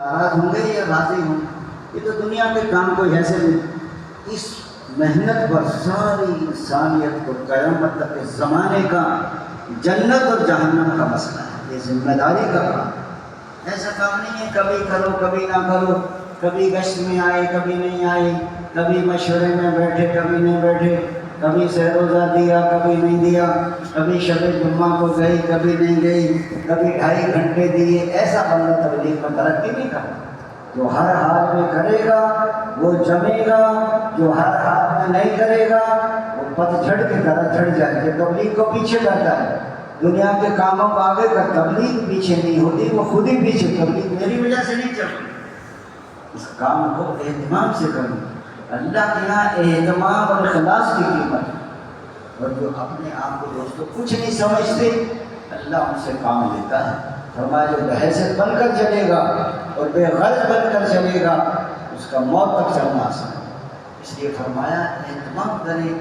ناراض ہوں گے یا راضی ہوں گے؟ یہ تو دنیا کے کام کو ایسے بھی اس محنت پر ساری انسانیت کو قیامت تک کے زمانے کا جنت اور جہنم کا مسئلہ ہے، یہ ذمہ داری کا کام ہے۔ ایسا کام نہیں ہے کبھی کرو کبھی نہ کرو، کبھی گشت میں آئے کبھی نہیں آئے، کبھی مشورے میں بیٹھے کبھی نہیں بیٹھے، کبھی سے روزہ دیا کبھی نہیں دیا، کبھی شب جمعہ کو گئی کبھی نہیں گئی، کبھی 2.5 گھنٹے دیے۔ ایسا بندہ تبلیغ میں ترقی نہیں کرتا۔ جو ہر حال میں کرے گا وہ جمے گا، جو ہر حال میں نہیں کرے گا وہ پتجھڑ کی طرح جھڑ جائے گا۔ تبلیغ کو پیچھے کرتا ہے، دنیا کے کاموں کو آگے کر، تبلیغ پیچھے نہیں ہوتی، وہ خود ہی پیچھے۔ تبلیغ میری وجہ سے نہیں چل رہی، اس کام کو اہتمام سے کروں۔ اللہ کے یہاں اہتمام اور اخلاص کی قیمت ہے، اور جو اپنے آپ کو دوستوں کچھ نہیں سمجھتے اللہ ان سے کام لیتا ہے۔ فرمایا جو بحیثیت بن کر چلے گا اور بے غرض بن کر چلے گا اس کا موت تک چلنا آسان ہے۔ اس لیے فرمایا اہتمام کریں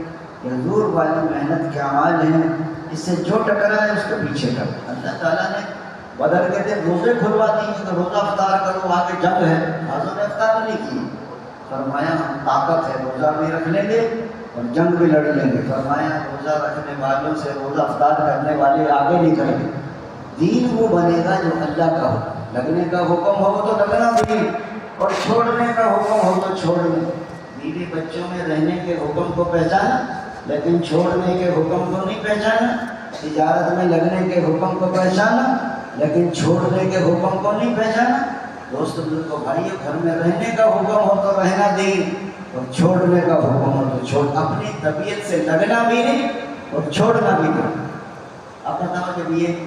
کہ حضور والی محنت کے اعمال ہیں، اس سے جو ٹکرائے اس کو پیچھے کر۔ اللہ تعالیٰ نے بدر کے دن روزے کھلوا دیے کہ روزہ افطار کرو، آگے جنگ ہے، حضور نے افطار نہیں کی۔ فرمایا ہم طاقت ہے روزہ بھی رکھ لیں گے اور جنگ بھی لڑ لیں گے۔ فرمایا روزہ رکھنے والوں سے روزہ افطار کرنے والے آگے نہیں کریں گے۔ دین وہ بنے گا جو اللہ کا ہو، لگنے کا حکم ہو تو لگنا بھی، اور چھوڑنے کا حکم ہو تو چھوڑنے۔ بیوی بچوں میں رہنے کے حکم کو پہچانا لیکن چھوڑنے کے حکم کو نہیں پہچانا، تجارت میں لگنے کے حکم کو پہچانا لیکن چھوڑنے کے حکم کو نہیں پہچانا۔ دوست بزرگوں بھائیو، گھر میں رہنے کا حکم ہو تو رہنا دین، اور چھوڑنے کا حکم ہو تو چھوڑ۔ اپنی طبیعت سے لگنا بھی نہیں اور چھوڑنا بھی نہیں۔ اب بتاؤ جب یہ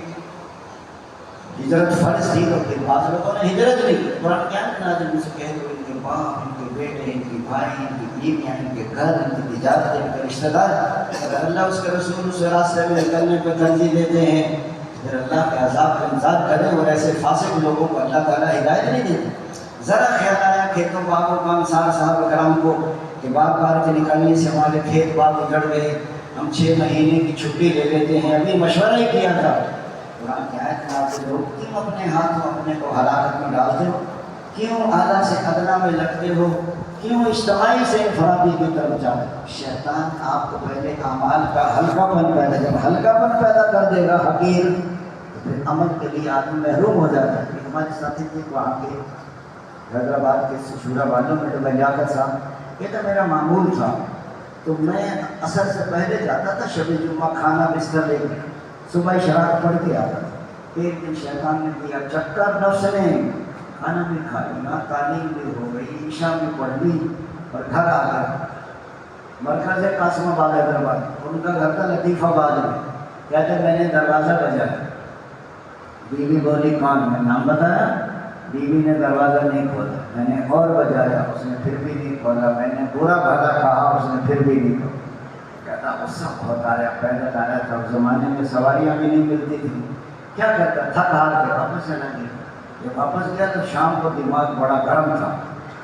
ہجرت فرض تھی تو پھر بعض لوگوں نے ہجرت نہیں کی۔ قرآن کیا نازل ان سے کہہ دو ان کے باپ، ان کے بیٹے، ان کے بھائی، ان کی بیویاں، ان کے گھر، ان کی تجارت، ان کے رشتہ دار، اگر اللہ اس کے رسول اس راستے میں نکلنے پہ ترجیح دیتے ہیں پھر اللہ کے عذاب کا انتظار کریں، اور ایسے فاسق لوگوں کو اللہ تعالیٰ ہدایت نہیں دیتے۔ ذرا خیال آیا کھیتوں باغوں کا انصار صاحب کرام کو کہ باغ بار کے نکلنے سے ہمارے کھیت باغ اجڑ گئے، ہم 6 مہینے کی چھٹی لے لیتے ہیں، ابھی مشورہ ہی کیا تھا۔ قرآن کی آیت میں آپ سے لوگ کیوں اپنے ہاتھوں اپنے کو ہلاکت میں ڈالتے ہو، کیوں اعلیٰ سے ادنا میں لگتے ہو، کیوں اجتماعی سے انفرادی کی طرف جاتے ہو؟ شیطان آپ کو پہلے اعمال کا ہلکا پن پیدا، جب ہلکا پن پیدا کر دے گا حقیر، تو پھر عمل کے لیے آدمی محروم ہو جاتا ہے۔ ہمارے ساتھی تھے وہاں کے حیدرآباد کے شورا والوں میں جو لیاقت صاحب، یہ تو میرا معمول تھا، تو میں عصر سے پہلے جاتا تھا شب جمعہ کھانا بستر لے کے، صبح شراب پڑھ کے آتا تھا۔ ایک دن شیطان نے دیا چکر، نفس نے کھانا بھی کھا لیا، تعلیم بھی ہو گئی، عشاء بھی پڑھ لی اور گھر آ گیا۔ مرکز ہے قاسم آباد حیدرآباد، ان کا گھر تھا لطیف آباد میں۔ کہتے میں نے دروازہ بجایا، بیوی بولی کون؟ میں نام بتایا، بیوی نے دروازہ نہیں کھولا، میں نے اور بجایا، اس نے پھر بھی نہیں کھولا، میں نے برا بھلا کہا، اس نے پھر بھی نہیں کھولا۔ کہتا غصہ بہت آ رہا، پیدل آ رہا تھا، اس زمانے میں سواریاں بھی نہیں ملتی تھیں، کیا کرتا، تھک ہار کے واپس چلا گیا۔ جب واپس گیا تو شام کو دماغ بڑا گرم تھا،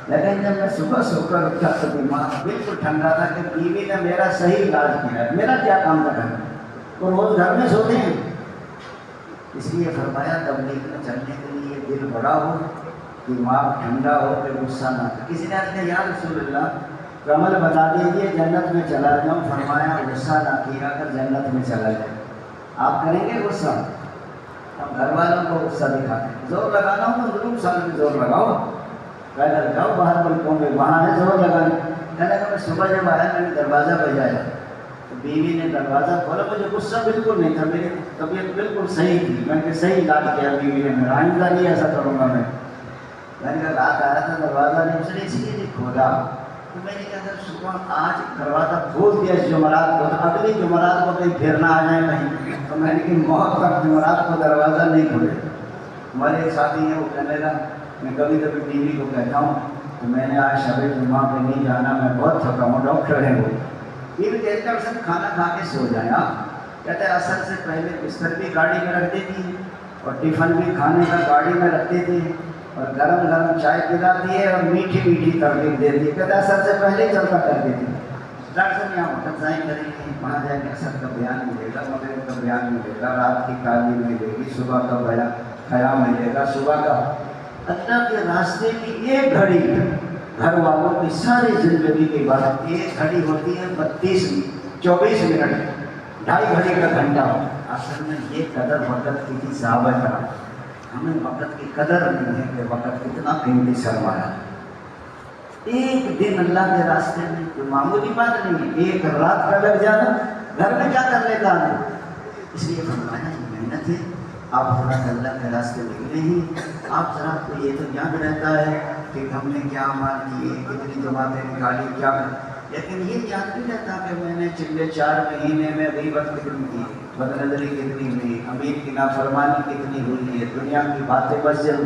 لیکن جب میں صبح سو کر اٹھا تو دماغ بالکل ٹھنڈا تھا کہ بیوی نے میرا صحیح علاج کیا ہے، میرا کیا کام تھا گھر میں، وہ روز گھر میں سوتے ہیں۔ اس لیے فرمایا تبلیغ میں چلنے کے لیے دل بڑا ہو، دماغ ٹھنڈا ہو کہ غصہ نہ ہو۔ کسی نے کہا یا رسول اللہ عمل بتا دیجیے جنت میں چلا جاؤں۔ فرمایا غصہ نہ کیا کر جنت میں چلا جائے۔ آپ کریں گے غصہ؟ ہم گھر والوں کو غصہ دکھاتے ہیں، زور لگانا ہو تو ضرور سال میں زور لگاؤ، پیدل جاؤ باہر ملکوں میں، وہاں ہے زور لگانے۔ کہنے کہ میں صبح جب آیا میں نے دروازہ بجایا تو بیوی نے دروازہ کھولا، مجھے غصہ بالکل نہیں تھا، میری طبیعت بالکل صحیح تھی، میں نے صحیح علاج کیا بیوی نے میرا، آئندہ نہیں ایسا کروں گا میں نے کہا رات آیا تھا دروازہ نہیں، اس نے اسی لیے نہیں کھولا۔ تو میں نے کہا صبح آج دروازہ کھول دیا اس جمعرات کو، تو اگلی جمعرات کو کہیں پھرنا آ جائے کہیں، تو میں نے کہ موت تک جمعرات کو دروازہ نہیں کھولے۔ ہمارے ایک ساتھی ہیں وہ کہنے لگا، میں کبھی کبھی بیوی کو کہتا ہوں کہ میں نے آج شب جمعہ پہ نہیں جانا، میں بہت تھکا ہوں، ڈاکٹر ہے وہ۔ بیوی کہتے ہیں سب کھانا کھا کے سو جائیں آپ، کہتے ہیں عصر سے پہلے بستر بھی گاڑی میں رکھ دیتی ہیں اور ٹفن بھی کھانے کا گاڑی میں رکھ دیتی ہیں اور گرم گرم چائے پلاتی ہے اور میٹھی میٹھی ترغیب دیتی ہے، کہتے ہیں عصر سے پہلے چلتا کر دیتی ہے۔ ڈاکٹر صاحب یہاں ہوٹل ضائع کریں گے، وہاں جائیں گے عصر کا بیان ملے گا، مغرب کا بیان ملے گا، رات کی تعلیم ملے گی، صبح کا بیان خیام ملے گا، صبح کا اللہ کے راستے کی ایک گھڑی گھر والوں کی ساری زندگی کی بات، ایک گھڑی ہوتی ہے 24 منٹ، 2.5 گھڑی کا گھنٹہ ہو۔ اصل میں یہ قدر وقت کی تھی صحابہ کرام، ہمیں وقت کی قدر نہیں ہے کہ وقت کتنا قیمتی سرمایہ ہے۔ ایک دن اللہ کے راستے میں کوئی معمولی بات نہیں ہے، ایک رات کا لگ جانا گھر میں کیا کر لیتا ہے۔ اس لیے فرمایا یہ محنت ہے، آپ ذرا اللہ کے راستے نکلے ہی، آپ ذرا کو یہ تو یاد رہتا ہے کہ ہم نے کیا عمل کیے، کتنی جماعتیں نکالی، کیا، لیکن یہ یاد نہیں رہتا کہ میں نے پچھلے 4 مہینے میں غیبت کتنی کی، بد نظری کتنی ہوئی، امیر کی نافرمانی کتنی ہوئی ہے، دنیا کی باتیں بس جب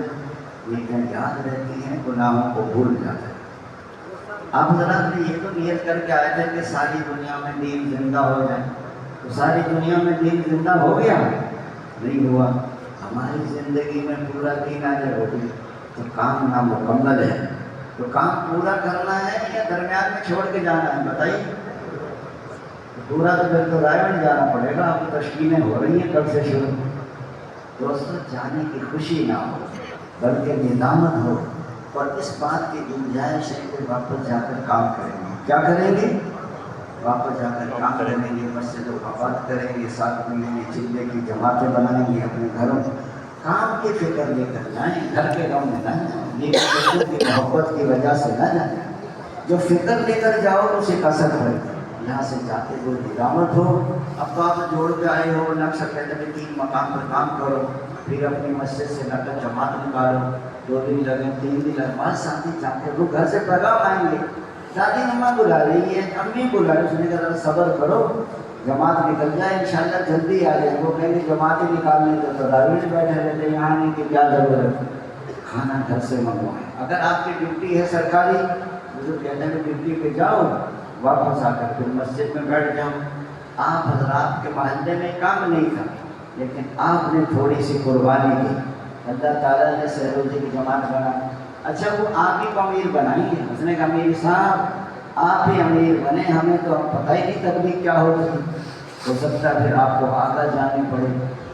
لیکن یاد رہتی ہیں، گناہوں کو بھول جاتا ہے۔ آپ حضرات نے یہ تو نیت کر کے آئے تھے کہ ساری دنیا میں دین زندہ ہو جائے، تو ساری دنیا میں دین زندہ ہو گیا؟ نہیں ہوا۔ ہماری زندگی میں پورا دین آ جائے ہوگی تو کام نامکمل ہے، تو کام پورا کرنا ہے یا درمیان میں چھوڑ کے جانا ہے بتائیے؟ پورا تو پھر تو رائے میں جانا پڑے گا، اب تشکیلیں ہو رہی ہیں کب سے شروع۔ دوستوں جانے کی خوشی نہ ہو بلکہ ندامت ہو، اور اس بات کی گنجائش ہے کہ واپس جا کر کام کریں گے۔ کیا کریں گے؟ واپس جا کر کام کریں گے، مسجد و آباد کریں گے، ساتھ ملیں گے، چلے کی جماعتیں بنائیں گے، اپنے گھروں کام کی فکر لے کر جائیں، گھر کے غم میں نہ جائیں، یہ کی محبت کی وجہ سے نہ جائیں۔ جو فکر لے کر جاؤ اسے کثرت ہے، یہاں سے جاتے ہوئے ندامت ہو۔ اب تو آپ جوڑ کے آئے ہو، نقشہ کہتے ہیں 3 مقام پر کام کرو، پھر اپنی مسجد سے نقل جماعت نکالو، 2 دن لگے، 3 دن لگے، بعض ساتھی چاہتے وہ گھر سے پیغام آئیں گے، دادی اماں بلا رہی ہے، امی بلا رہی ہے، اس نے کہا صبر کرو، جماعت نکل جائے انشاءاللہ جلدی آ جائے۔ وہ کہیں گے جماعت ہی نکالنے تو تراویح بیٹھے رہتے، یہاں نہیں کہ کیا ضرورت ہے، کھانا گھر سے منگوائیں۔ اگر آپ کی ڈیوٹی ہے سرکاری، جو کہتے ہیں کہ ڈیوٹی پہ جاؤ، واپس آ کر پھر مسجد میں بیٹھ جاؤ۔ آپ حضرات کے محلے میں کام نہیں تھا، لیکن آپ نے تھوڑی سی قربانی کی، اللہ تعالیٰ نے سہروزی کی جماعت بنا۔ اچھا وہ آپ ہی کو امیر بنائی ہے، اس نے کہا امیر صاحب آپ ہی امیر بنے، ہمیں تو پتہ ہی نہیں تکلیف کیا ہوتی، ہو سکتا ہے پھر آپ کو آگاہ جانے پڑے،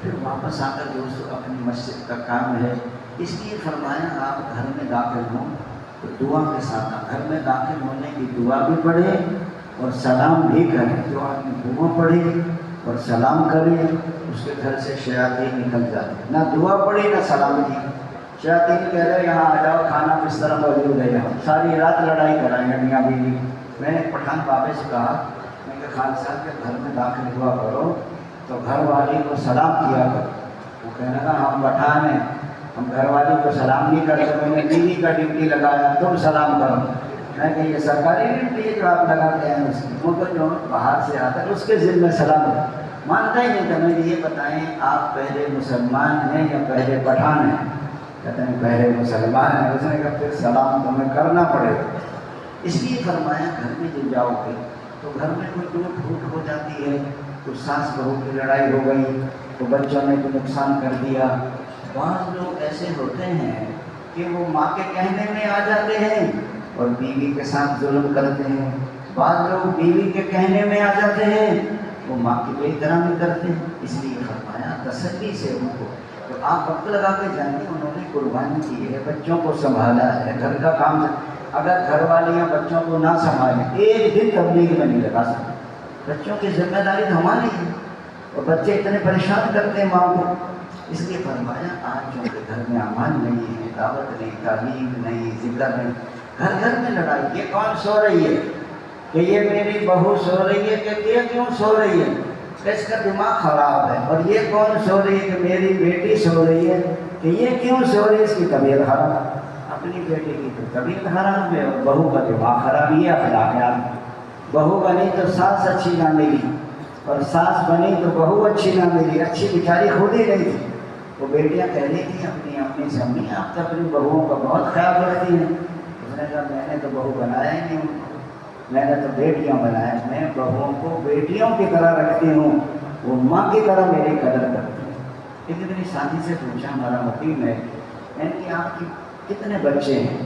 پھر واپس آ کر دوستوں اپنی مسجد کا کام ہے۔ اس لیے فرمایا آپ گھر میں داخل ہوں تو دعا کے ساتھ، گھر میں داخل ہونے کی دعا بھی پڑھے اور سلام بھی کریں۔ جو آدمی دعا پڑھے اور سلام کرے اس کے گھر سے شیاطین نکل جاتے، نہ دعا پڑھی نہ سلام کی، شیاطین کہہ رہے یہاں آ جاؤ، کھانا بستر موجود ہے، یہاں ساری رات لڑائی کرائیں گے میاں بیوی۔ میں نے پٹھان بابے سے کہا، میں کہ خان صاحب کے گھر میں داخل ہوا کرو تو گھر والی کو سلام کیا کرو۔ وہ کہنے لگا ہم پٹھان ہیں، ہم گھر والی کو سلام نہیں کرتے، میں نے بیوی کا ڈیوٹی لگایا تم سلام کرو۔ میں کہ یہ سرکاری ڈیوٹی ہے جو آپ لگاتے ہیں، اس کی وہ تو جو باہر سے آتا ہے اس کے ذمہ سلام ہے۔ مانتا ہی نہیں تھا۔ میں یہ بتائیں آپ پہلے مسلمان ہیں یا پہلے پٹھان ہیں؟ کہتے ہیں پہلے مسلمان ہیں۔ اس نے کہا پھر سلام تمہیں کرنا پڑے گا۔ اس لیے فرمایا گھر میں جو جاؤ گے تو گھر میں کوئی ٹوٹ پھوٹ ہو جاتی ہے، تو ساس بہو کی لڑائی ہو گئی، تو بچوں نے کوئی نقصان کر دیا۔ بعض لوگ ایسے ہوتے ہیں کہ وہ ماں کے کہنے میں آ جاتے ہیں اور بیوی کے ساتھ ظلم کرتے ہیں۔ بعض لوگ بیوی کے کہنے میں آ جاتے ہیں، وہ ماں کی بے احترامی کرتے ہیں۔ اس لیے فرمایا تسلی سے ان کو، تو آپ وقت لگا کے جائیں گے، انہوں نے قربانی کی ہے، بچوں کو سنبھالا ہے، گھر کا کام۔ اگر گھر والیاں بچوں کو نہ سنبھالیں، ایک دن تبلیغ میں نہیں لگا سکتے۔ بچوں کی ذمہ داری تو ہماری ہے، اور بچے اتنے پریشان کرتے ہیں ماں کو۔ اس لیے فرمایا آج جو کہ گھر میں امان نہیں ہے، دعوت نہیں، تعلیم نہیں، ذکر نہیں، گھر گھر میں لڑائی۔ یہ کون سو رہی ہے کہ یہ میری بہو سو رہی ہے کہ یہ کیوں سو رہی ہے، اس کا دماغ خراب ہے، اور یہ کون سو رہی ہے کہ میری بیٹی سو رہی ہے کہ یہ کیوں سو رہی ہے، اس کی طبیعت خراب ہے۔ اپنی بیٹی کی تو طبیعت خراب ہے اور بہو کا دماغ خراب، یہ اخلاقیات۔ بہو بنی تو ساس اچھی نہ ملی، اور ساس بنی تو بہو اچھی نہ ملی، اچھی بیچاری خود ہی نہیں تھی۔ وہ بیٹیاں کہہ رہی تھیں اپنی امی سے، امی آپ تو اپنی بہوؤں کا بہت خیال رکھتی ہیں۔ اس نے کہا میں نے تو بہو بنایا ہی نہیں ان کو، میں نے تو بیٹیاں بنایا، میں بہوؤں کو بیٹیوں کی طرح رکھتی ہوں، وہ ماں کی طرح میری قدر کرتی ہیں۔ ایک دن میری ساتھی سے پوچھا، ہمارا حکیم ہے، میں نے کہ آپ کی کتنے بچے ہیں؟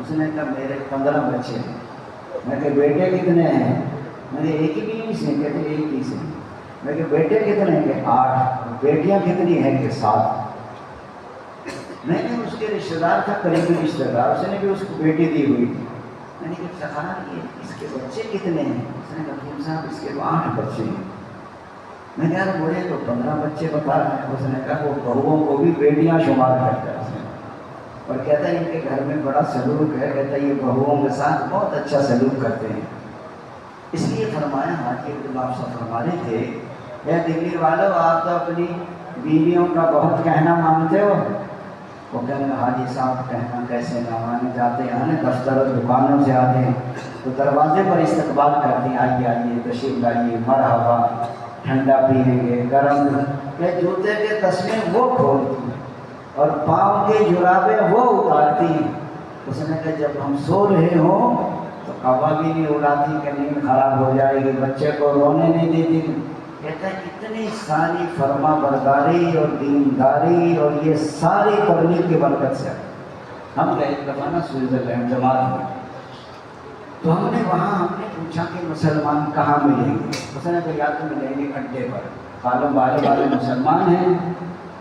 اس نے کہا میرے 15 بچے ہیں۔ میں کہ بیٹے کتنے ہیں؟ میں نے ایک ہی بیوی سے، کہتے ایک ہی سے۔ میں کہ بیٹے کتنے ہیں؟ کہ 8۔ بیٹیاں کتنی ہیں؟ کہ 7۔ میں نے اس کے رشتہ دار تھا، قریبی رشتہ دار، اس نے بھی اس کو بیٹی دی ہوئی تھی۔ میں نے کہا سرکار یہ اس کے بچے کتنے ہیں؟ اس نے کہا حکیم صاحب اس کے 8 بچے ہیں۔ میں نے کہا بولے تو 15 بچے بتا رہے ہیں۔ اس نے کہا وہ بہوؤں کو بھی بیٹیاں شمار کرتا ہے اس نے، اور کہتا ہے ان کے گھر میں بڑا سلوک ہے، کہتا ہے یہ بہوؤں کے ساتھ بہت اچھا سلوک کرتے ہیں۔ اس لیے فرمایا حاجی عبداللہ صاحب فرما رہے تھے، اے دلی والو آپ تو اپنی بیویوں کا بہت کہنا مانتے ہو۔ وہ کہنے لگا حاجی صاحب کہنا کیسے نہ مانے، جاتے ہیں دفتر اور دکانوں سے آتے ہیں تو دروازے پر استقبال کرتے ہیں، آئیے آئیے تشریف لائیے، مرحبا، ٹھنڈا پیئیں گے، گرم کہ جوتے کے تسمے وہ کھولتی ہیں اور پاؤں کے جرابیں وہ اتارتی ہیں۔ اس نے کہا جب ہم سو رہے ہوں تو ہوا بھی نہیں اڑاتی کہ نیند خراب ہو جائے گی، بچے کو رونے نہیں دیتی۔ کہتا ہے اتنی ساری فرما برداری اور دینداری اور یہ ساری تبلیغ کی برکت سے ہم گئے ایک دفعہ نا سوئٹزرلینڈ جماعت میں، تو ہم نے پوچھا کہ مسلمان کہاں ملیں گے؟ اس نے کہا یا تو ملیں گے اڈے پر، کالوں بالوں والے مسلمان ہیں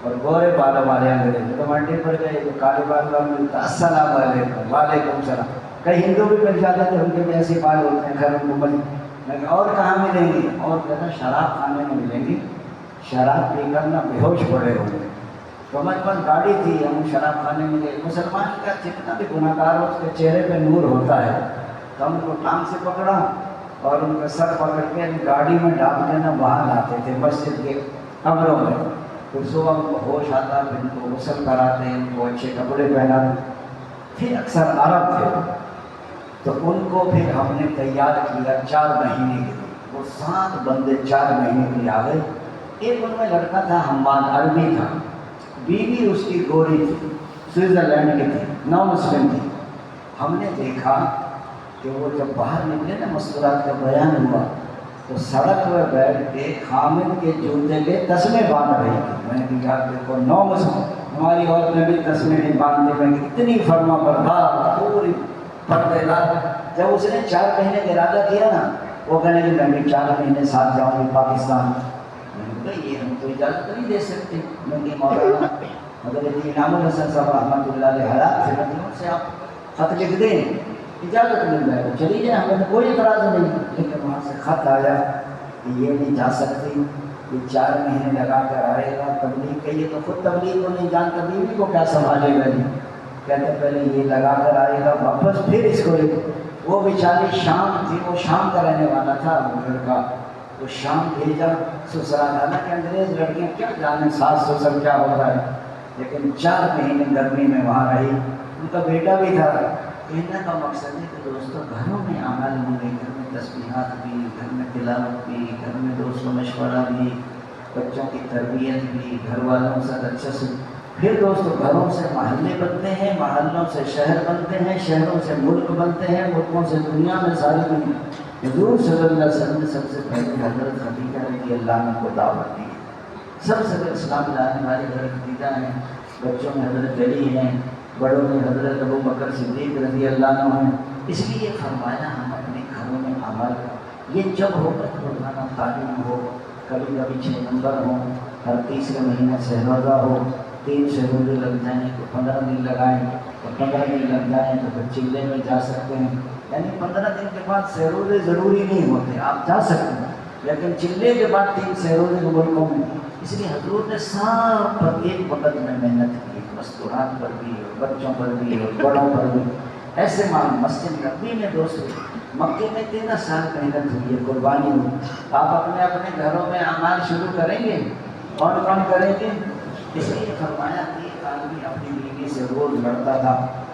اور گورے بالوں والے انگریز۔ تو اڈے پر گئے تو کالے بالوں والے ملتا السلام علیکم، وعلیکم السلام۔ کئی ہندو بھی مل جاتے تھے، ان کے بھی ایسے بال ہوتے ہیں، خیر ان کو اور کہاں ملیں گے؟ اور کہتا شراب خانے میں ملیں گے، شراب پی کر نہ بے ہوش پڑے ہوں گے۔ تو ہمارے پاس گاڑی تھی، ہم شراب خانے میں گئے۔ مسلمان کا جتنا بھی گناہ گار ہو اس کے چہرے پہ نور ہوتا ہے، تو ہم کو ٹانگ سے پکڑا اور ان کا سر پکڑ کے گاڑی میں ڈال کے نا وہاں لاتے تھے مسجد کے کمروں میں۔ پھر صبح ان کو ہوش آتا، پھر ان کو غسل کراتے، ان کو اچھے کپڑے پہناتے۔ پھر اکثر عرب تھے تو ان کو پھر ہم نے تیار کیا 4 مہینے کے لیے۔ وہ 7 بندے 4 مہینے کے لیے آ گئے۔ ایک ان میں لڑکا تھا حماد، عربی تھا، بیوی اس کی گوری تھی، سوئٹزرلینڈ کی تھی، نو مسلم تھی۔ ہم نے دیکھا کہ وہ جب باہر نکلے نا مسکرات کا بیان ہوا تو سڑک پر بیٹھ کے خامد کے جوتے کے تسمے باندھ رہی تھی۔ میں نے کہا دیکھو 9 مسلم، ہماری عورت میں بھی تسمے نہیں باندھتے، میں اتنی فرما بردار پوری پردے دار۔ جب اس نے 4 مہینے کا ارادہ کیا نا، وہ کہنے کہ میں بھی 4 مہینے ساتھ جاؤں گی پاکستان۔ میں نے کہا یہ ہم تو اجازت نہیں دے سکتے۔ میں نے مولانا حضرت انعام الحسن صاحب رحمۃ اللہ علیہ حیات سے ان سے آپ خط لکھ دیں، اجازت مل جائے گا، چلی جائیں، ہمیں تو کوئی اعتراض نہیں۔ لیکن وہاں سے خط آیا کہ یہ نہیں جا سکتی، یہ 4 مہینے لگا کر آئے گا تبلیغ کے، یہ تو خود تبلیغ کو نہیں جانتا، بیوی کو کیا سنبھالے گا؟ نہیں کہتے پہلے یہ لگا کر آئے گا واپس، پھر اس کو وہ بیچاری شام تھی، وہ شام کا رہنے والا تھا وہ لڑکا، وہ شام بھیجا سسرال۔ حالانکہ انگریز لڑکیاں کیا جانے ساس سسر کیا ہوتا ہے، لیکن 4 مہینے گرمی میں وہاں رہی۔ ان کا بیٹا بھی تھا۔ کہنے کا مقصد ہے کہ دوستوں گھروں میں عمل ہوں گے، گھر میں تسبیحات بھی، گھر میں تلاوت بھی، گھر میں دوست و مشورہ بھی، بچوں کی تربیت بھی، گھر والوں سے اچھا سے، پھر دوستوں گھروں سے محلے بنتے ہیں، محلوں سے شہر بنتے ہیں، شہروں سے ملک بنتے ہیں، ملکوں سے دنیا میں ساری دنیا۔ حضور صلی اللہ علیہ وسلم نے سب سے پہلے حضرت خدیجہ رضی اللہ عنہ کو دعوت دی۔ سب سے اسلام لانے والی حضرت خدیجہ ہیں، بچوں میں حضرت علی ہیں، بڑوں میں حضرت ابو بکر صدیق رضی اللہ عنہ ہیں۔ اس لیے فرمایا ہم اپنے گھروں میں عمل، یہ جب ہوگا تو روزانہ تعلیم ہو، کبھی کبھی 6 نمبر ہوں، ہر تیسرے مہینے سے روزہ ہو، 3 سے روزے لگ جائیں تو 15 دن لگائیں، اور 15 دن لگ جائیں تو پھر چلے میں جا سکتے ہیں۔ یعنی 15 دن کے بعد سے روزے ضروری نہیں ہوتے، آپ جا سکتے ہیں، لیکن چلے کے بعد 3 سے روزے ملکوں میں۔ اس لیے حضور نے سب پر ایک وقت میں محنت کی، مستورات پر بھی اور بچوں پر بھی اور بڑوں پر بھی۔ ایسے مسجد نبوی میں دوستوں مکے میں 13 سال محنت ہوئی ہے، قربانی ہوئی۔ آپ اپنے اپنے گھروں میں اعمال شروع کریں گے، کون کون کریں گے؟ اس لیے فرمایا کہ ایک آدمی اپنی بیوی سے روز لڑتا تھا،